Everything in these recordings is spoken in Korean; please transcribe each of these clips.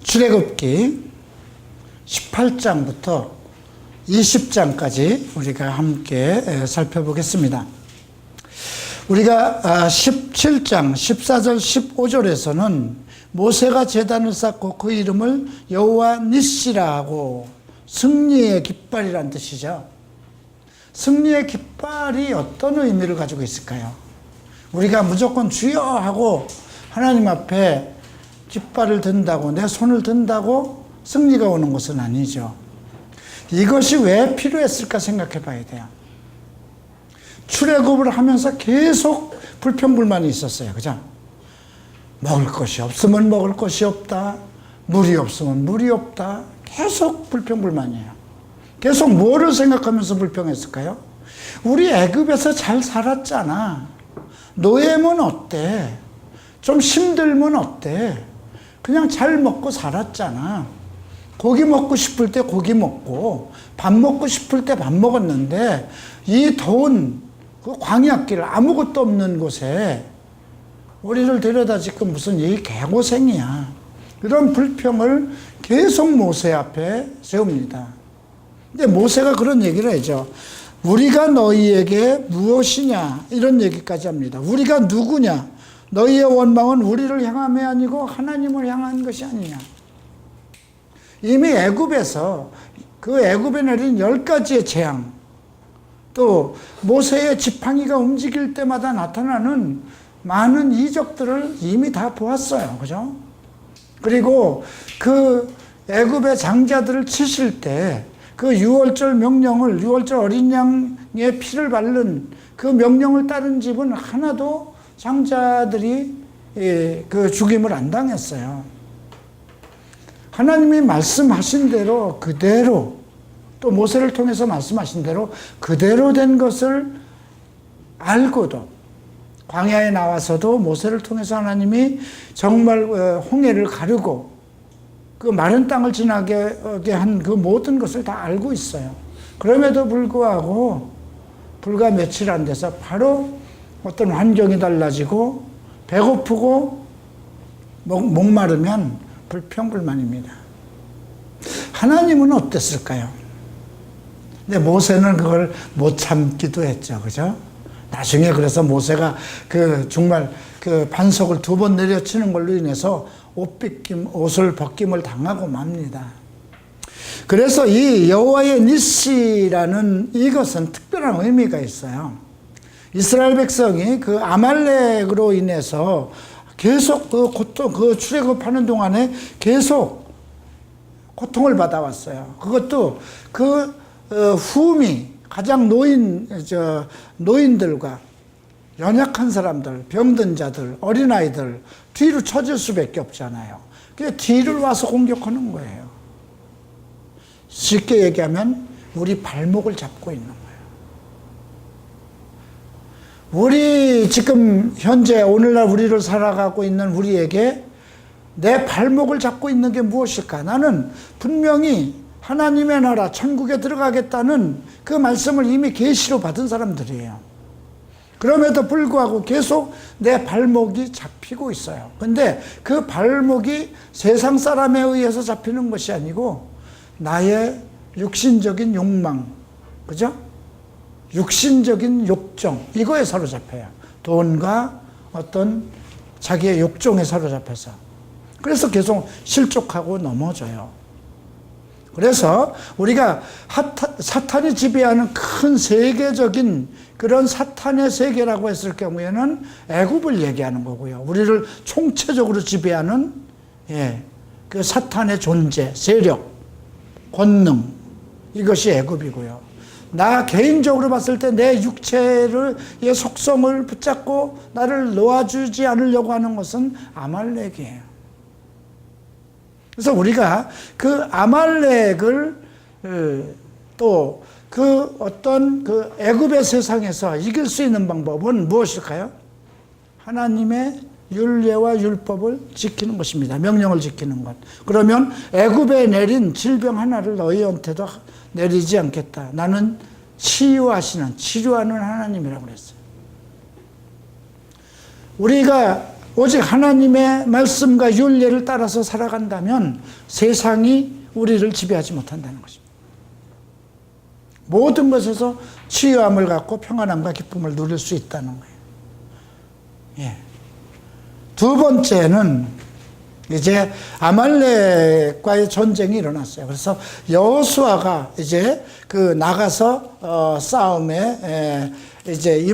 출애굽기 18장부터 20장까지 우리가 함께 살펴보겠습니다. 우리가 17장 14절 15절에서는 모세가 제단을 쌓고 그 이름을 여호와 니시라 하고 승리의 깃발이란 뜻이죠. 승리의 깃발이 어떤 의미를 가지고 있을까요? 우리가 무조건 주여 하고 하나님 앞에 깃발을 든다고, 내 손을 든다고 승리가 오는 것은 아니죠. 이것이 왜 필요했을까 생각해 봐야 돼요. 출애굽을 하면서 계속 불평불만이 있었어요. 그죠? 먹을 것이 없으면 먹을 것이 없다. 물이 없으면 물이 없다. 계속 불평불만이에요. 계속 뭐를 생각하면서 불평했을까요? 우리 애굽에서 잘 살았잖아. 노예면 어때? 좀 힘들면 어때? 그냥 잘 먹고 살았잖아. 고기 먹고 싶을 때 고기 먹고 밥 먹고 싶을 때 밥 먹었는데 이 더운 그 광야길 아무것도 없는 곳에 우리를 데려다 지금 무슨 이 개고생이야. 이런 불평을 계속 모세 앞에 세웁니다. 근데 모세가 그런 얘기를 하죠. 우리가 너희에게 무엇이냐 이런 얘기까지 합니다. 우리가 누구냐? 너희의 원망은 우리를 향함이 아니고 하나님을 향한 것이 아니냐. 이미 애굽에서 그 애굽에 내린 10가지의 재앙, 또 모세의 지팡이가 움직일 때마다 나타나는 많은 이적들을 이미 다 보았어요. 그죠? 그리고 그 애굽의 장자들을 치실 때 그 유월절 명령을, 유월절 어린 양의 피를 바른 그 명령을 따른 집은 하나도 장자들이 그 죽임을 안 당했어요. 하나님이 말씀하신 대로 그대로, 또 모세를 통해서 말씀하신 대로 그대로 된 것을 알고도 광야에 나와서도 모세를 통해서 하나님이 정말 홍해를 가르고 그 마른 땅을 지나게 한 그 모든 것을 다 알고 있어요. 그럼에도 불구하고 불과 며칠 안 돼서 바로 어떤 환경이 달라지고 배고프고 목마르면 불평불만입니다. 하나님은 어땠을까요? 근데 모세는 그걸 못 참기도 했죠. 그죠? 나중에 그래서 모세가 정말 반석을 2번 내려치는 걸로 인해서 옷을 벗김을 당하고 맙니다. 그래서 이 여호와의 니시라는 이것은 특별한 의미가 있어요. 이스라엘 백성이 그 아말렉으로 인해서 계속 그 출애굽하는 동안에 계속 고통을 받아왔어요. 그것도 후미, 가장 노인들과 연약한 사람들, 병든 자들, 어린아이들 뒤로 처질 수밖에 없잖아요. 그래서 뒤를 와서 공격하는 거예요. 쉽게 얘기하면 우리 발목을 잡고 있는 거예요. 우리 지금 현재 오늘날 우리를 살아가고 있는 우리에게 내 발목을 잡고 있는 게 무엇일까? 나는 분명히 하나님의 나라 천국에 들어가겠다는 그 말씀을 이미 계시로 받은 사람들이에요. 그럼에도 불구하고 계속 내 발목이 잡히고 있어요. 근데 그 발목이 세상 사람에 의해서 잡히는 것이 아니고 나의 육신적인 욕망, 그죠? 육신적인 욕정, 이거에 사로잡혀요. 돈과 어떤 자기의 욕정에 사로잡혀서. 그래서 계속 실족하고 넘어져요. 그래서 우리가 사탄이 지배하는 큰 세계적인 그런 사탄의 세계라고 했을 경우에는 애굽을 얘기하는 거고요. 우리를 총체적으로 지배하는 그 사탄의 존재, 세력, 권능, 이것이 애굽이고요. 나 개인적으로 봤을 때 내 육체의 속성을 붙잡고 나를 놓아주지 않으려고 하는 것은 아말렉이에요. 그래서 우리가 그 아말렉을 또 어떤 애굽의 세상에서 이길 수 있는 방법은 무엇일까요? 하나님의 율례와 율법을 지키는 것입니다. 명령을 지키는 것. 그러면 애굽에 내린 질병 하나를 너희한테도 내리지 않겠다. 나는 치유하는 하나님이라고 그랬어요. 우리가 오직 하나님의 말씀과 율례를 따라서 살아간다면 세상이 우리를 지배하지 못한다는 것입니다. 모든 것에서 치유함을 갖고 평안함과 기쁨을 누릴 수 있다는 거예요. 예. 두 번째는 이제 아말렉과의 전쟁이 일어났어요. 그래서 여호수아가 이제 나가서 싸움에 이제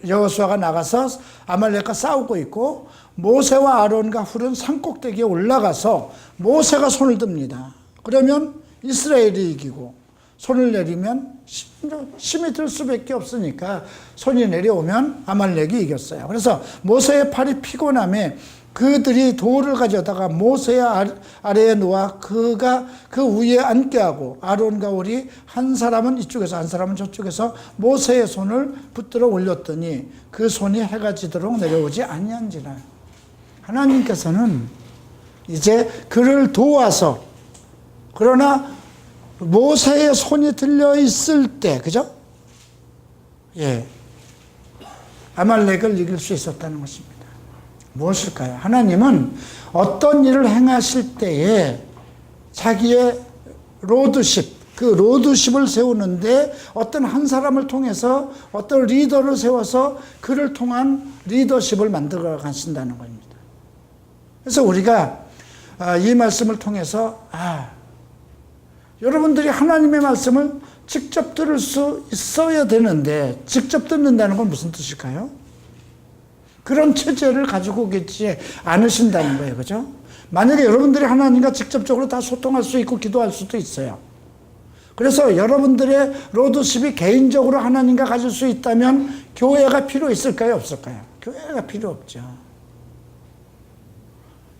여호수아가 나가서 아말렉과 싸우고 있고, 모세와 아론과 훌은 산꼭대기에 올라가서 모세가 손을 듭니다. 그러면 이스라엘이 이기고, 손을 내리면 힘이 들 수밖에 없으니까 손이 내려오면 아말렉이 이겼어요. 그래서 모세의 팔이 피곤함에 그들이 돌을 가져다가 모세의 아래에 놓아 그가 그 위에 앉게 하고, 아론과 홀이 한 사람은 이쪽에서 한 사람은 저쪽에서 모세의 손을 붙들어 올렸더니 그 손이 해가 지도록 내려오지 아니한지라. 하나님께서는 이제 그를 도와서, 그러나 모세의 손이 들려 있을 때, 그죠? 예. 아말렉을 이길 수 있었다는 것입니다. 무엇일까요? 하나님은 어떤 일을 행하실 때에 자기의 로드십, 그 로드십을 세우는데 어떤 한 사람을 통해서 어떤 리더를 세워서 그를 통한 리더십을 만들어 가신다는 겁니다. 그래서 우리가 이 말씀을 통해서 여러분들이 하나님의 말씀을 직접 들을 수 있어야 되는데, 직접 듣는다는 건 무슨 뜻일까요? 그런 체제를 가지고 계시지 않으신다는 거예요. 그죠? 만약에 여러분들이 하나님과 직접적으로 다 소통할 수 있고 기도할 수도 있어요. 그래서 여러분들의 로드십이 개인적으로 하나님과 가질 수 있다면 교회가 필요 있을까요? 없을까요? 교회가 필요 없죠.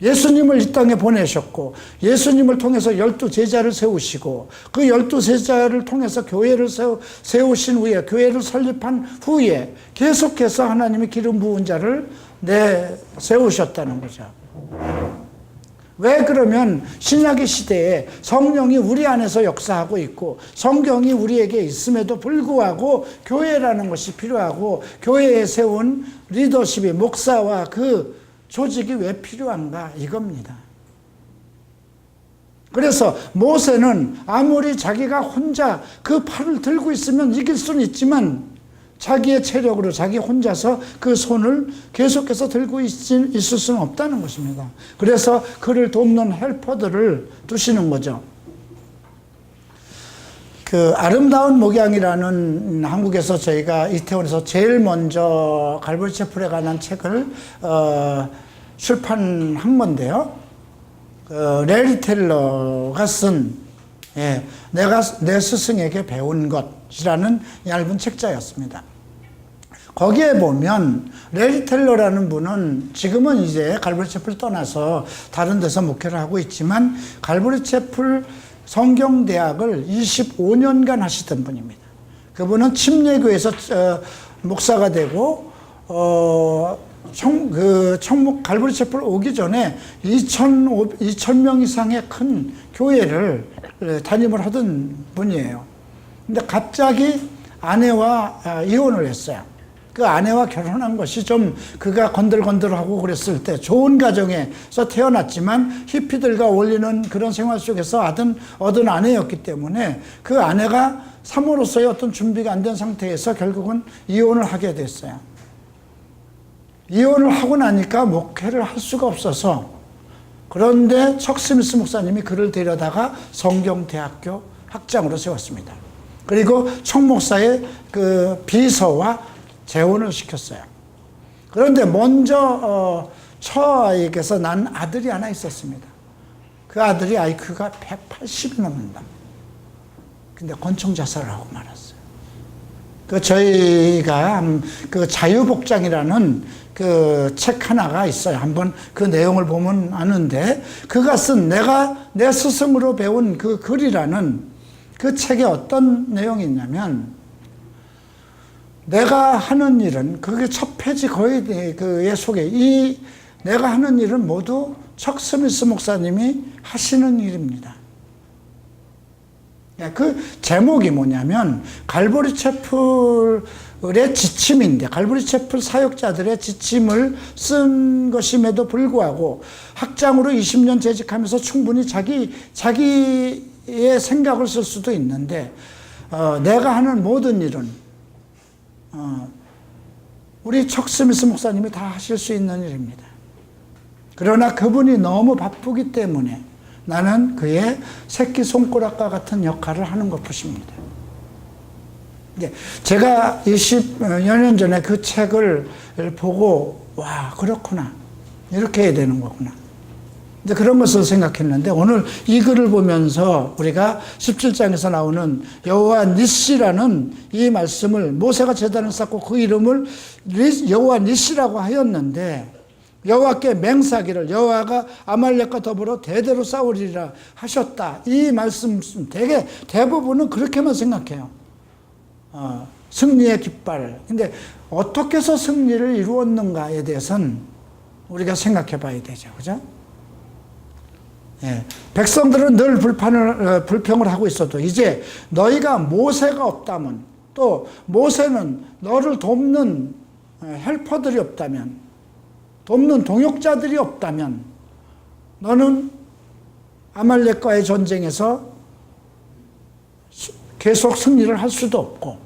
예수님을 이 땅에 보내셨고, 예수님을 통해서 12제자를 세우시고, 그 12제자를 통해서 교회를 세우신 후에, 교회를 설립한 후에 계속해서 하나님이 기름 부은 자를 세우셨다는 거죠. 왜 그러면 신약의 시대에 성령이 우리 안에서 역사하고 있고 성경이 우리에게 있음에도 불구하고 교회라는 것이 필요하고, 교회에 세운 리더십이, 목사와 그 조직이 왜 필요한가, 이겁니다. 그래서 모세는 아무리 자기가 혼자 그 팔을 들고 있으면 이길 수는 있지만 자기의 체력으로 자기 혼자서 그 손을 계속해서 들고 있을 수는 없다는 것입니다. 그래서 그를 돕는 헬퍼들을 두시는 거죠. 그 아름다운 목양이라는, 한국에서 저희가 이태원에서 제일 먼저 갈보리 채플에 관한 책을 출판한 건데요. 레리 텔러가 쓴 내가 내 스승에게 배운 것이라는 얇은 책자였습니다. 거기에 보면 레리 텔러라는 분은 지금은 이제 갈보리 채플 떠나서 다른 데서 목회를 하고 있지만 갈보리 채플 성경대학을 25년간 하시던 분입니다. 그분은 침례교에서 목사가 되고 갈보리 채플 오기 전에 2,000명 이상의 큰 교회를 담임을 하던 분이에요. 근데 갑자기 아내와 이혼을 했어요. 그 아내와 결혼한 것이 좀 그가 건들건들하고 그랬을 때, 좋은 가정에서 태어났지만 히피들과 어울리는 그런 생활 속에서 얻은 아내였기 때문에 그 아내가 사모로서의 어떤 준비가 안 된 상태에서 결국은 이혼을 하게 됐어요. 이혼을 하고 나니까 목회를 할 수가 없어서, 그런데 척 스미스 목사님이 그를 데려다가 성경대학교 학장으로 세웠습니다. 그리고 척 목사의 그 비서와 재혼을 시켰어요. 그런데 먼저 처에게서 난 아들이 하나 있었습니다. 그 아들이 IQ가 180이 넘는다. 근데 권총 자살을 하고 말았어요. 저희가 그 자유복장이라는 그 책 하나가 있어요. 한번 그 내용을 보면 아는데, 그가 쓴 내가 내 스승으로 배운 그 글이라는 그 책에 어떤 내용이 있냐면, 내가 하는 일은, 그게 첫 페이지 거의 그의 속에, 이 내가 하는 일은 모두 척 스미스 목사님이 하시는 일입니다. 그 제목이 뭐냐면 갈보리 채플의 지침인데, 갈보리 채플 사역자들의 지침을 쓴 것임에도 불구하고 학장으로 20년 재직하면서 충분히 자기의 생각을 쓸 수도 있는데, 내가 하는 모든 일은 우리 척 스미스 목사님이 다 하실 수 있는 일입니다. 그러나 그분이 너무 바쁘기 때문에 나는 그의 새끼 손가락과 같은 역할을 하는 것 뿐입니다. 제가 20여 년 전에 그 책을 보고, 와, 그렇구나, 이렇게 해야 되는 거구나, 이제 그런 것을 생각했는데, 오늘 이 글을 보면서 우리가 17장에서 나오는 여호와 니시라는 이 말씀을, 모세가 제단을 쌓고 그 이름을 여호와 니시라고 하였는데, 여호와께 맹세하기를 여호와가 아말렉과 더불어 대대로 싸우리라 하셨다. 이 말씀 대부분은 그렇게만 생각해요. 승리의 깃발. 근데 어떻게 해서 승리를 이루었는가에 대해서는 우리가 생각해 봐야 되죠. 그죠? 예. 백성들은 늘 불평을 하고 있어도, 이제 너희가 모세가 없다면, 또 모세는 너를 돕는 헬퍼들이 없다면, 돕는 동역자들이 없다면 너는 아말렉과의 전쟁에서 계속 승리를 할 수도 없고,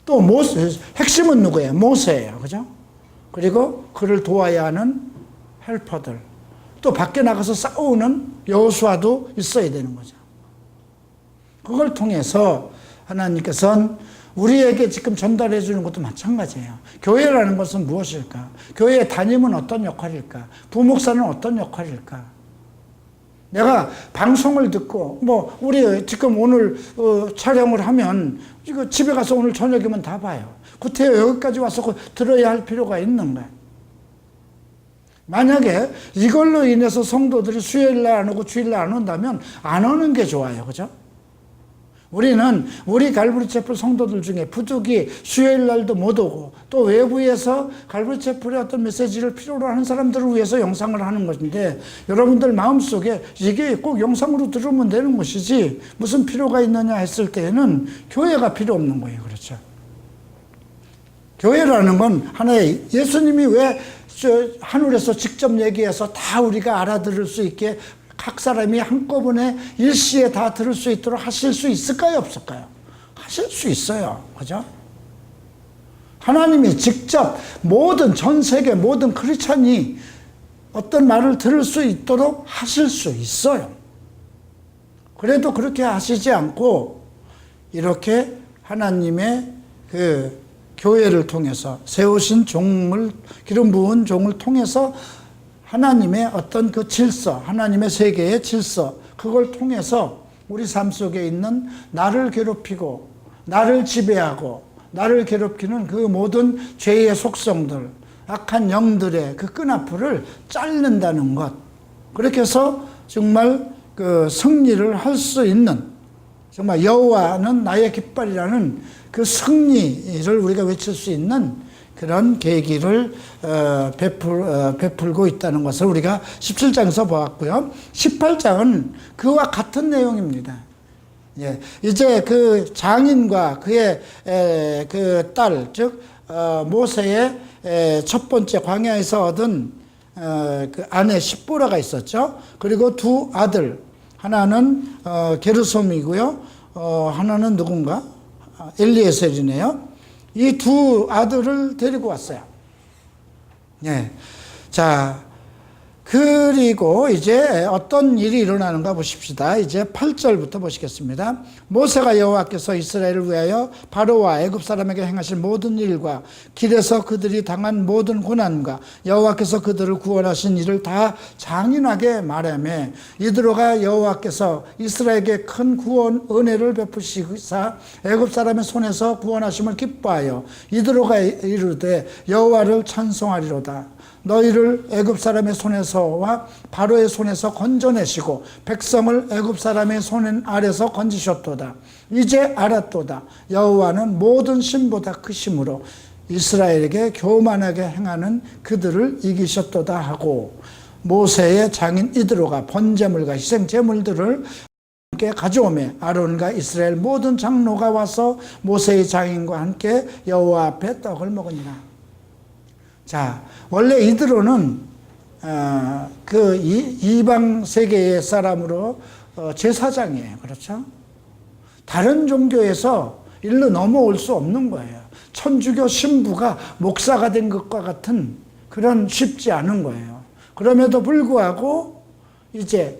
또 핵심은 누구예요? 모세예요. 그죠? 그리고 그를 도와야 하는 헬퍼들, 또 밖에 나가서 싸우는 여호수아도 있어야 되는 거죠. 그걸 통해서 하나님께서는 우리에게 지금 전달해 주는 것도 마찬가지예요. 교회라는 것은 무엇일까? 교회의 담임은 어떤 역할일까? 부목사는 어떤 역할일까? 내가 방송을 듣고, 우리 지금 오늘 촬영을 하면, 이거 집에 가서 오늘 저녁이면 다 봐요. 구태여 여기까지 와서 들어야 할 필요가 있는가? 만약에 이걸로 인해서 성도들이 수요일날 안 오고 주일날 안 온다면 안 오는 게 좋아요. 그죠? 우리는 우리 갈보리 채플 성도들 중에 부득이 수요일 날도 못 오고, 또 외부에서 갈보리 채플의 어떤 메시지를 필요로 하는 사람들을 위해서 영상을 하는 것인데, 여러분들 마음속에 이게 꼭 영상으로 들으면 되는 것이지 무슨 필요가 있느냐 했을 때에는 교회가 필요 없는 거예요. 그렇죠? 교회라는 건 하나의, 예수님이 왜 하늘에서 직접 얘기해서 다 우리가 알아들을 수 있게 각 사람이 한꺼번에 일시에 다 들을 수 있도록 하실 수 있을까요? 없을까요? 하실 수 있어요. 그죠? 하나님이 직접 전 세계 모든 크리스찬이 어떤 말을 들을 수 있도록 하실 수 있어요. 그래도 그렇게 하시지 않고, 이렇게 하나님의 그 교회를 통해서 세우신 기름 부은 종을 통해서 하나님의 어떤 그 질서, 하나님의 세계의 질서, 그걸 통해서 우리 삶 속에 있는 나를 괴롭히고, 나를 지배하고, 나를 괴롭히는 그 모든 죄의 속성들, 악한 영들의 그 끈앞을 자른다는 것. 그렇게 해서 정말 그 승리를 할 수 있는, 정말 여호와는 나의 깃발이라는 그 승리를 우리가 외칠 수 있는 그런 계기를 베풀고 있다는 것을 우리가 17장에서 보았고요. 18장은 그와 같은 내용입니다. 예, 이제 그 장인과 그의 그 딸, 즉 모세의 첫 번째 광야에서 얻은 그 아내 십보라가 있었죠. 그리고 두 아들, 하나는 게르솜이고요, 하나는 누군가? 엘리에셀이네요. 이 두 아들을 데리고 왔어요. 예. 자, 그리고 이제 어떤 일이 일어나는가 보십시다. 이제 8절부터 보시겠습니다. 모세가 여호와께서 이스라엘을 위하여 바로와 애굽 사람에게 행하신 모든 일과 길에서 그들이 당한 모든 고난과 여호와께서 그들을 구원하신 일을 다 장인하게 말하며, 이드로가 여호와께서 이스라엘에게 큰 구원 은혜를 베푸시사 애굽 사람의 손에서 구원하심을 기뻐하여 이드로가 이르되 여호와를 찬송하리로다. 너희를 애굽 사람의 손에서와 바로의 손에서 건져내시고 백성을 애굽 사람의 손 아래서 건지셨도다. 이제 알았도다. 여호와는 모든 신보다 크심으로 이스라엘에게 교만하게 행하는 그들을 이기셨도다 하고, 모세의 장인 이드로가 번제물과 희생제물들을 함께 가져오매 아론과 이스라엘 모든 장로가 와서 모세의 장인과 함께 여호와 앞에 떡을 먹으니라. 자, 원래 이드로는 그 이방 세계의 사람으로 제사장이에요. 그렇죠? 다른 종교에서 일로 넘어올 수 없는 거예요. 천주교 신부가 목사가 된 것과 같은 그런 쉽지 않은 거예요. 그럼에도 불구하고 이제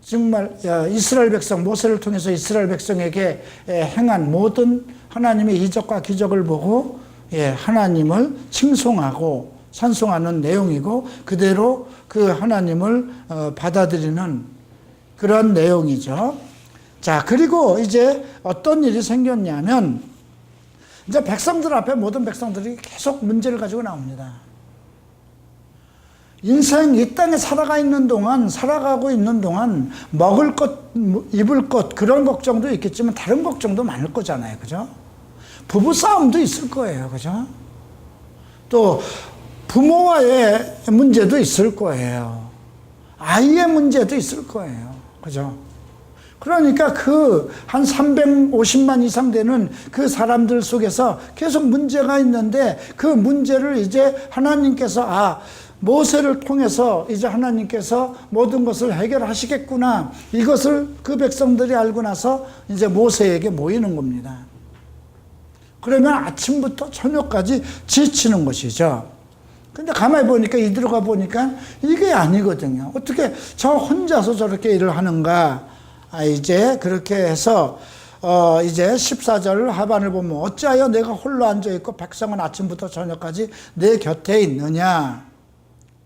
정말 이스라엘 백성, 모세를 통해서 이스라엘 백성에게 행한 모든 하나님의 이적과 기적을 보고 하나님을 칭송하고 찬송하는 내용이고 그대로 그 하나님을 받아들이는 그런 내용이죠. 자, 그리고 이제 어떤 일이 생겼냐면 이제 백성들 앞에 모든 백성들이 계속 문제를 가지고 나옵니다. 인생 이 땅에 살아가고 있는 동안 먹을 것, 입을 것 그런 걱정도 있겠지만 다른 걱정도 많을 거잖아요. 그죠? 부부 싸움도 있을 거예요. 그죠? 또 부모와의 문제도 있을 거예요. 아이의 문제도 있을 거예요. 그죠? 그러니까 그 한 350만 이상 되는 그 사람들 속에서 계속 문제가 있는데 그 문제를 이제 하나님께서 모세를 통해서 이제 하나님께서 모든 것을 해결하시겠구나. 이것을 그 백성들이 알고 나서 이제 모세에게 모이는 겁니다. 그러면 아침부터 저녁까지 지치는 것이죠. 근데 가만히 보니까 이들어가 보니까 이게 아니거든요. 어떻게 저 혼자서 저렇게 일을 하는가. 이제 그렇게 해서 이제 14절 하반을 보면 어찌하여 내가 홀로 앉아있고 백성은 아침부터 저녁까지 내 곁에 있느냐.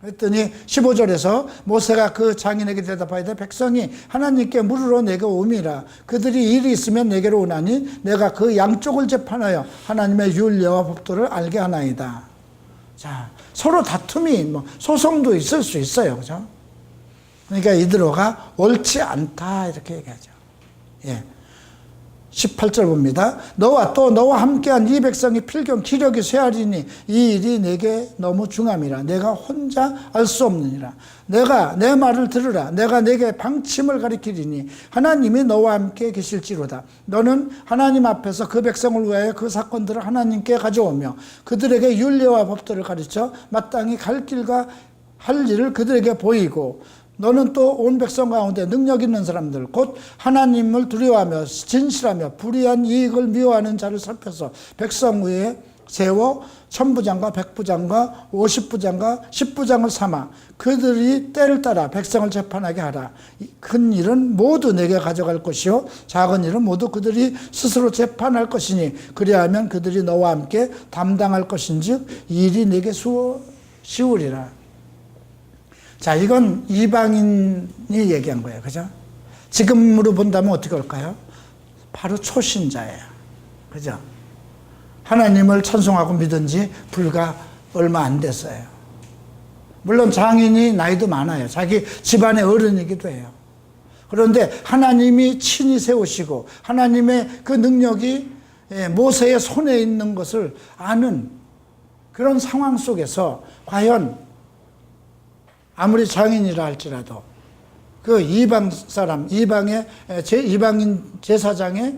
그랬더니 15절에서 모세가 그 장인에게 대답하되 백성이 하나님께 물으러 내게 오미라. 그들이 일이 있으면 내게로 오나니 내가 그 양쪽을 재판하여 하나님의 율례와 법도를 알게 하나이다. 자, 서로 다툼이 소송도 있을 수 있어요. 그죠? 그러니까 이드로가 옳지 않다 이렇게 얘기하죠. 18절 봅니다. 너와 또 너와 함께한 이 백성이 필경 기력이 쇠하리니 이 일이 내게 너무 중함이라. 내가 혼자 알 수 없느니라. 내가 내 말을 들으라. 내가 내게 방침을 가리키리니 하나님이 너와 함께 계실지로다. 너는 하나님 앞에서 그 백성을 위하여 그 사건들을 하나님께 가져오며 그들에게 율례와 법도를 가르쳐 마땅히 갈 길과 할 일을 그들에게 보이고 너는 또 온 백성 가운데 능력 있는 사람들 곧 하나님을 두려워하며 진실하며 불의한 이익을 미워하는 자를 살펴서 백성 위에 세워 천부장과 백부장과 50부장과 10부장을 삼아 그들이 때를 따라 백성을 재판하게 하라. 큰 일은 모두 내게 가져갈 것이요 작은 일은 모두 그들이 스스로 재판할 것이니 그리하면 그들이 너와 함께 담당할 것인즉 일이 내게 쉬우리라. 자, 이건 이방인이 얘기한 거예요. 그죠? 지금으로 본다면 어떻게 할까요? 바로 초신자예요. 그죠? 하나님을 찬송하고 믿은 지 불과 얼마 안 됐어요. 물론 장인이 나이도 많아요. 자기 집안의 어른이기도 해요. 그런데 하나님이 친히 세우시고 하나님의 그 능력이 모세의 손에 있는 것을 아는 그런 상황 속에서 과연 아무리 장인이라 할지라도 그 이방 사람, 이방인 제사장의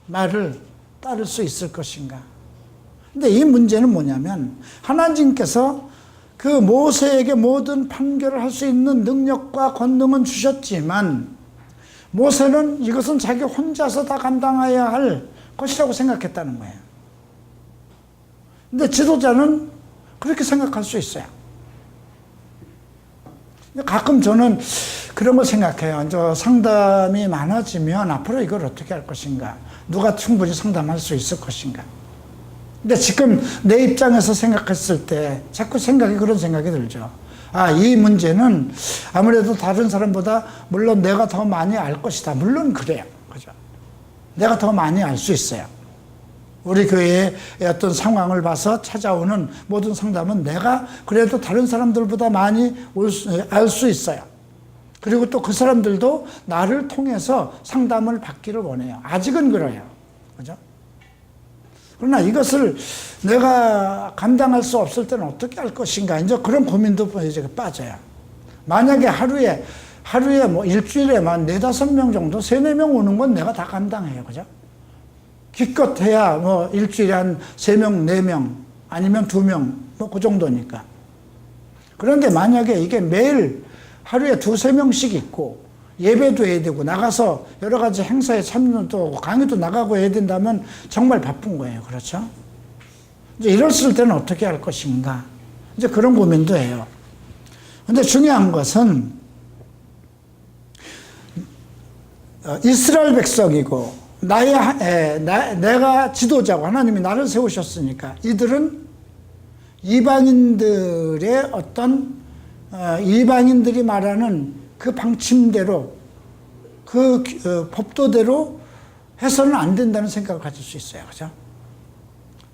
말을 따를 수 있을 것인가. 근데 이 문제는 뭐냐면 하나님께서 그 모세에게 모든 판결을 할 수 있는 능력과 권능은 주셨지만 모세는 이것은 자기 혼자서 다 감당해야 할 것이라고 생각했다는 거예요. 근데 지도자는 그렇게 생각할 수 있어요. 가끔 저는 그런 걸 생각해요. 저 상담이 많아지면 앞으로 이걸 어떻게 할 것인가. 누가 충분히 상담할 수 있을 것인가. 근데 지금 내 입장에서 생각했을 때 자꾸 그런 생각이 들죠. 이 문제는 아무래도 다른 사람보다 물론 내가 더 많이 알 것이다. 물론 그래요. 그죠? 내가 더 많이 알 수 있어요. 우리 교회의 어떤 상황을 봐서 찾아오는 모든 상담은 내가 그래도 다른 사람들보다 많이 알 수 있어요. 그리고 또 그 사람들도 나를 통해서 상담을 받기를 원해요. 아직은 그래요. 그죠? 그러나 이것을 내가 감당할 수 없을 때는 어떻게 할 것인가. 이제 그런 고민도 이제 빠져요. 만약에 하루에 하루에 뭐 일주일에만 4-5명 정도, 3-4명 오는 건 내가 다 감당해요. 그죠? 기껏해야 뭐 일주일에 한 3명, 4명, 아니면 2명, 뭐 그 정도니까. 그런데 만약에 이게 매일 하루에 2-3명씩 있고, 예배도 해야 되고, 나가서 여러 가지 행사에 참여도 하고, 강의도 나가고 해야 된다면 정말 바쁜 거예요. 그렇죠? 이제 이랬을 때는 어떻게 할 것인가. 이제 그런 고민도 해요. 근데 중요한 것은, 이스라엘 백성이고, 내가 지도자고 하나님이 나를 세우셨으니까, 이들은 이방인들의 어떤, 이방인들이 말하는 그 방침대로, 그 법도대로 해서는 안 된다는 생각을 가질 수 있어요. 그죠?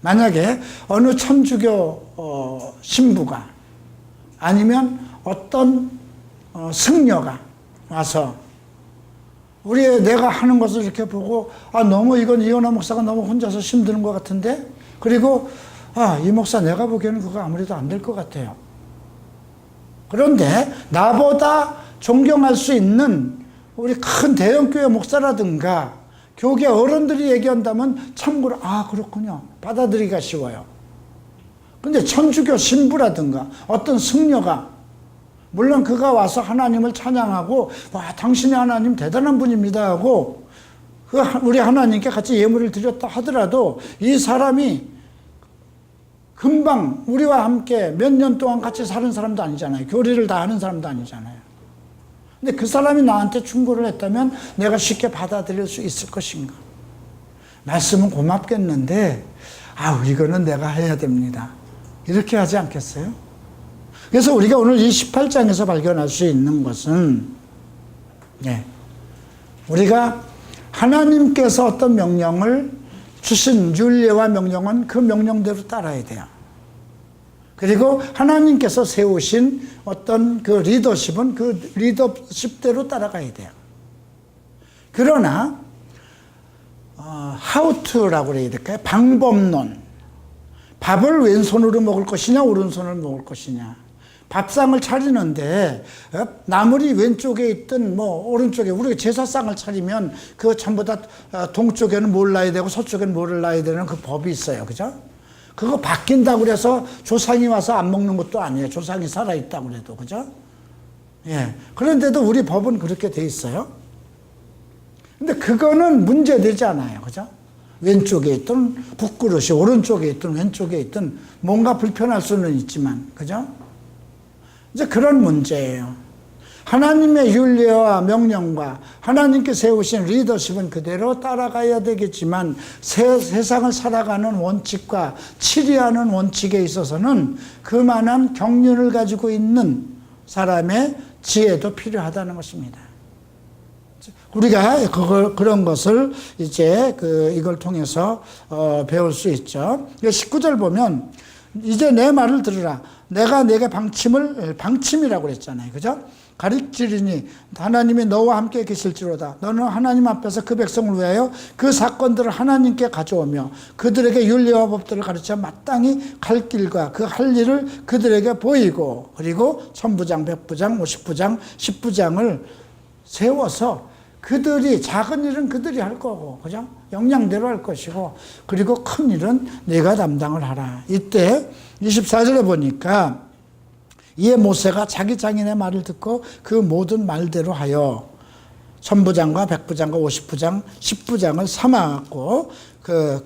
만약에 어느 천주교 신부가 아니면 어떤 승려가 와서 내가 하는 것을 이렇게 보고, 너무 이건 이현아 목사가 너무 혼자서 힘드는 것 같은데, 그리고 이 목사 내가 보기에는 그거 아무래도 안 될 것 같아요. 그런데 나보다 존경할 수 있는 우리 큰 대형교회 목사라든가 교계 어른들이 얘기한다면 참고로 그렇군요, 받아들이기가 쉬워요. 근데 천주교 신부라든가 어떤 승려가, 물론 그가 와서 하나님을 찬양하고 당신의 하나님 대단한 분입니다 하고 우리 하나님께 같이 예물을 드렸다 하더라도 이 사람이 금방 우리와 함께 몇 년 동안 같이 사는 사람도 아니잖아요. 교리를 다 하는 사람도 아니잖아요. 근데 그 사람이 나한테 충고를 했다면 내가 쉽게 받아들일 수 있을 것인가? 말씀은 고맙겠는데 이거는 내가 해야 됩니다. 이렇게 하지 않겠어요? 그래서 우리가 오늘 이 18장에서 발견할 수 있는 것은, 우리가 하나님께서 어떤 명령을 주신 율례와 명령은 그 명령대로 따라야 돼요. 그리고 하나님께서 세우신 어떤 그 리더십은 그 리더십대로 따라가야 돼요. 그러나 how to라고 그래야 될까요? 방법론. 밥을 왼손으로 먹을 것이냐 오른손으로 먹을 것이냐. 밥상을 차리는데 나물이 왼쪽에 있든 뭐 오른쪽에, 우리가 제사상을 차리면 그 전부 다 동쪽에는 뭘 놔야 되고 서쪽에는 뭐를 놔야 되는 그 법이 있어요. 그죠? 그거 바뀐다고 그래서 조상이 와서 안 먹는 것도 아니에요. 조상이 살아있다고 그래도. 그죠? 그런데도 우리 법은 그렇게 돼 있어요. 근데 그거는 문제되지 않아요. 그죠? 왼쪽에 있든 국그릇이 오른쪽에 있든 왼쪽에 있든 뭔가 불편할 수는 있지만. 그죠? 이제 그런 문제예요. 하나님의 율례와 명령과 하나님께 세우신 리더십은 그대로 따라가야 되겠지만 세상을 살아가는 원칙과 치리하는 원칙에 있어서는 그만한 경륜을 가지고 있는 사람의 지혜도 필요하다는 것입니다. 우리가 그런 것을 이제 이걸 통해서 배울 수 있죠. 19절 보면, 이제 내 말을 들으라. 내가 내게 방침이라고 그랬잖아요. 그죠? 가르치리니 하나님이 너와 함께 계실지로다. 너는 하나님 앞에서 그 백성을 위하여 그 사건들을 하나님께 가져오며 그들에게 율례와 법들을 가르쳐 마땅히 갈 길과 그 할 일을 그들에게 보이고, 그리고 천부장, 백부장, 50부장, 10부장을 세워서 그들이, 작은 일은 그들이 할 거고, 그죠? 역량대로 할 것이고, 그리고 큰 일은 네가 담당을 하라. 이때 24절에 보니까 이에 모세가 자기 장인의 말을 듣고 그 모든 말대로 하여 천부장과 백부장과 50부장, 10부장을 삼았고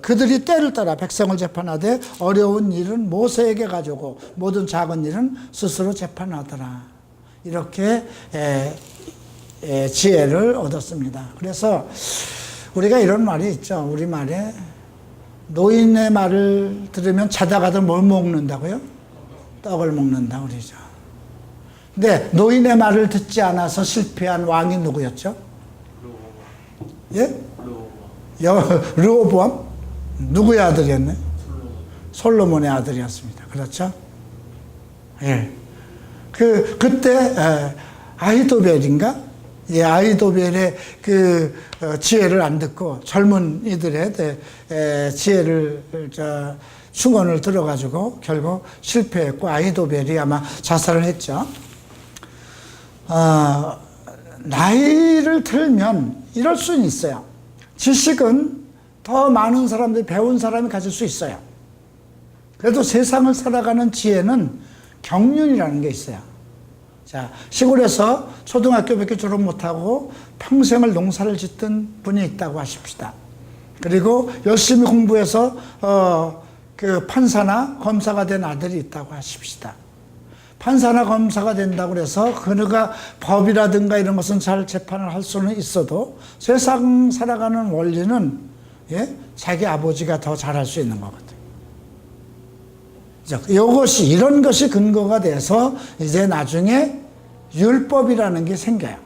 그들이 때를 따라 백성을 재판하되 어려운 일은 모세에게 가져오고 모든 작은 일은 스스로 재판하더라. 이렇게 지혜를 얻었습니다. 그래서 우리가 이런 말이 있죠. 우리말에 노인의 말을 들으면 자다가도 뭘 먹는다고요? 떡을 먹는다 그러죠. 근데 노인의 말을 듣지 않아서 실패한 왕이 누구였죠? 르호보암? 누구의 아들이었나요? 솔로몬의 아들이었습니다. 그렇죠? 그때 아히도벨인가? 아히도벨의 그 지혜를 안 듣고 젊은이들의 지혜를 충원을 들어가지고 결국 실패했고 아히도벨이 아마 자살을 했죠. 나이를 들면 이럴 수는 있어요. 지식은 더 많은 사람들이 배운 사람이 가질 수 있어요. 그래도 세상을 살아가는 지혜는 경륜이라는 게 있어요. 자, 시골에서 초등학교밖에 졸업 못하고 평생을 농사를 짓던 분이 있다고 하십시다. 그리고 열심히 공부해서 그 판사나 검사가 된 아들이 있다고 하십시다. 판사나 검사가 된다고 해서 그가 법이라든가 이런 것은 잘 재판을 할 수는 있어도 세상 살아가는 원리는 자기 아버지가 더 잘할 수 있는 거거든요. 이런 것이 근거가 돼서 이제 나중에 율법이라는 게 생겨요.